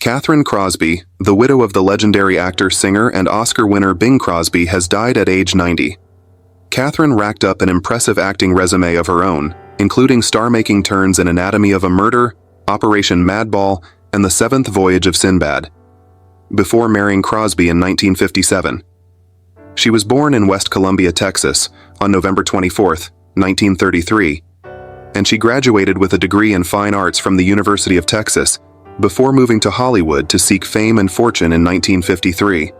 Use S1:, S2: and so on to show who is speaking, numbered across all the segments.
S1: Kathryn Crosby, the widow of the legendary actor, singer, and Oscar winner Bing Crosby, has died at age 90. Kathryn racked up an impressive acting resume of her own, including star-making turns in Anatomy of a Murder, Operation Madball, and The Seventh Voyage of Sinbad, before marrying Crosby in 1957. She was born in West Columbia, Texas, on November 24, 1933, and she graduated with a degree in fine arts from the University of Texas before moving to Hollywood to seek fame and fortune in 1953.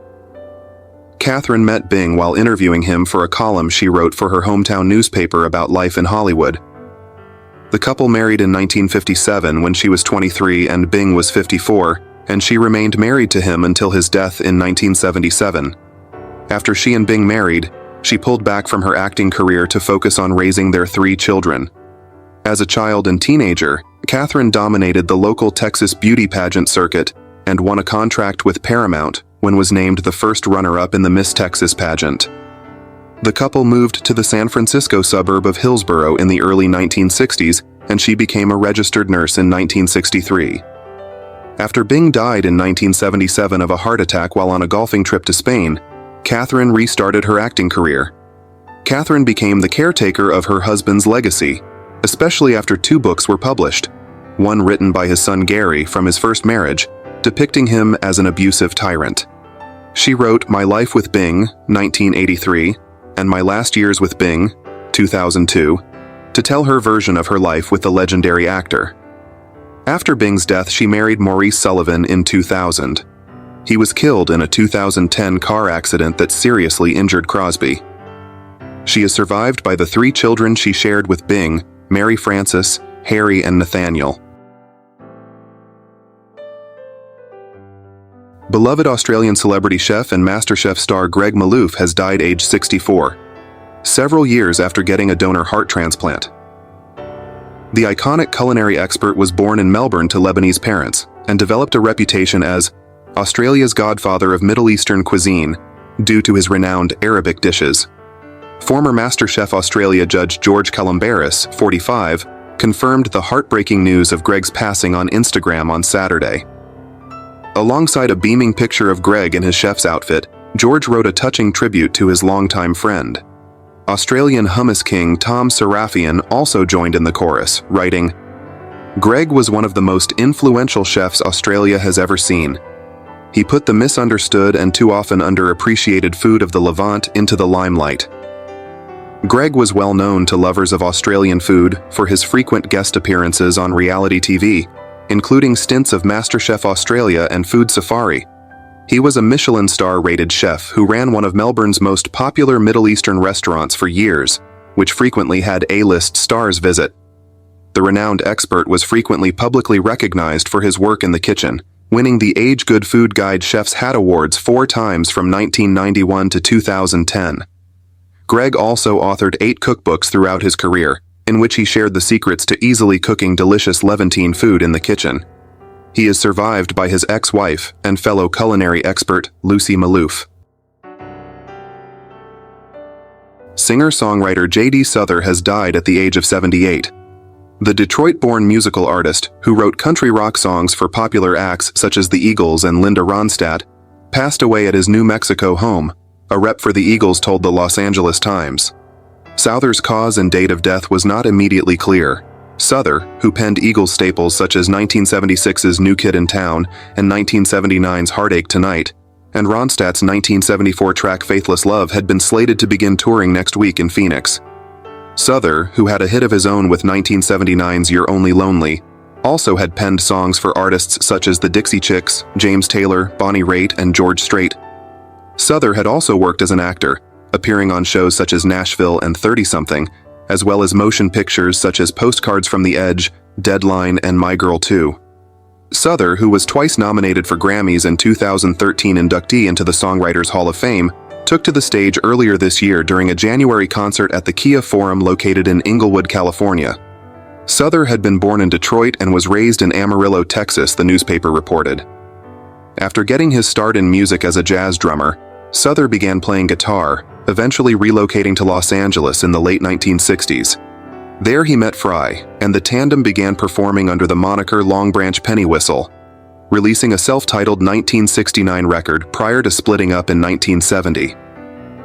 S1: Kathryn met Bing while interviewing him for a column she wrote for her hometown newspaper about life in Hollywood. The couple married in 1957 when she was 23 and Bing was 54, and she remained married to him until his death in 1977. After she and Bing married, she pulled back from her acting career to focus on raising their 3 children. As a child and teenager, Kathryn dominated the local Texas beauty pageant circuit and won a contract with Paramount when was named the first runner-up in the Miss Texas pageant. The couple moved to the San Francisco suburb of Hillsborough in the early 1960s, and she became a registered nurse in 1963. After Bing died in 1977 of a heart attack while on a golfing trip to Spain, Kathryn restarted her acting career. Kathryn became the caretaker of her husband's legacy, especially after 2 books were published, one written by his son Gary from his first marriage, depicting him as an abusive tyrant. She wrote My Life with Bing, 1983, and My Last Years with Bing, 2002, to tell her version of her life with the legendary actor. After Bing's death, she married Maurice Sullivan in 2000. He was killed in a 2010 car accident that seriously injured Crosby. She is survived by the 3 children she shared with Bing, Mary Frances, Harry, and Nathaniel. Beloved Australian celebrity chef and MasterChef star Greg Malouf has died aged 64, several years after getting a donor heart transplant. The iconic culinary expert was born in Melbourne to Lebanese parents and developed a reputation as Australia's godfather of Middle Eastern cuisine due to his renowned Arabic dishes. Former MasterChef Australia judge George Calombaris, 45, confirmed the heartbreaking news of Greg's passing on Instagram on Saturday. Alongside a beaming picture of Greg in his chef's outfit, George wrote a touching tribute to his longtime friend. Australian hummus king Tom Serafian also joined in the chorus, writing, "Greg was one of the most influential chefs Australia has ever seen. He put the misunderstood and too often underappreciated food of the Levant into the limelight." Greg was well known to lovers of Australian food for his frequent guest appearances on reality TV, including stints of MasterChef Australia and Food Safari. He was a Michelin star-rated chef who ran one of Melbourne's most popular Middle Eastern restaurants for years, which frequently had A-list stars visit. The renowned expert was frequently publicly recognized for his work in the kitchen, winning the Age Good Food Guide Chef's Hat Awards 4 times from 1991 to 2010. Greg also authored 8 cookbooks throughout his career, in which he shared the secrets to easily cooking delicious Levantine food in the kitchen. He is survived by his ex-wife and fellow culinary expert, Lucy Maloof. Singer-songwriter J.D. Souther has died at the age of 78. The Detroit-born musical artist, who wrote country rock songs for popular acts such as the Eagles and Linda Ronstadt, passed away at his New Mexico home, a rep for the Eagles told the Los Angeles Times. Souther's cause and date of death was not immediately clear. Souther, who penned Eagles staples such as 1976's New Kid in Town and 1979's Heartache Tonight, and Ronstadt's 1974 track Faithless Love, had been slated to begin touring next week in Phoenix. Souther, who had a hit of his own with 1979's You're Only Lonely, also had penned songs for artists such as the Dixie Chicks, James Taylor, Bonnie Raitt, and George Strait. Souther had also worked as an actor, appearing on shows such as Nashville and 30-something, as well as motion pictures such as Postcards from the Edge, Deadline, and My Girl 2. Souther, who was twice nominated for Grammys and 2013 inductee into the Songwriters Hall of Fame, took to the stage earlier this year during a January concert at the Kia Forum located in Inglewood, California. Souther had been born in Detroit and was raised in Amarillo, Texas, the newspaper reported. After getting his start in music as a jazz drummer, Souther began playing guitar, eventually relocating to Los Angeles in the late 1960s. There he met Fry, and the tandem began performing under the moniker Long Branch Penny Whistle. releasing a self-titled 1969 record prior to splitting up in 1970.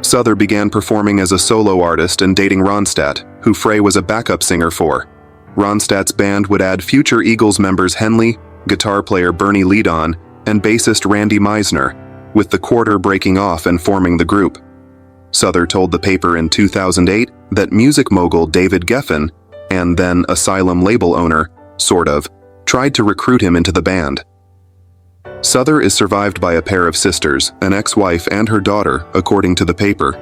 S1: Souther began performing as a solo artist and dating Ronstadt, who Frey was a backup singer for. Ronstadt's band would add future Eagles members Henley, guitar player Bernie Leadon, and bassist Randy Meisner, with the Quarter breaking off and forming the group. Souther told the paper in 2008 that music mogul David Geffen, and then Asylum label owner, tried to recruit him into the band. Souther is survived by a pair of sisters, an ex-wife and her daughter, according to the paper.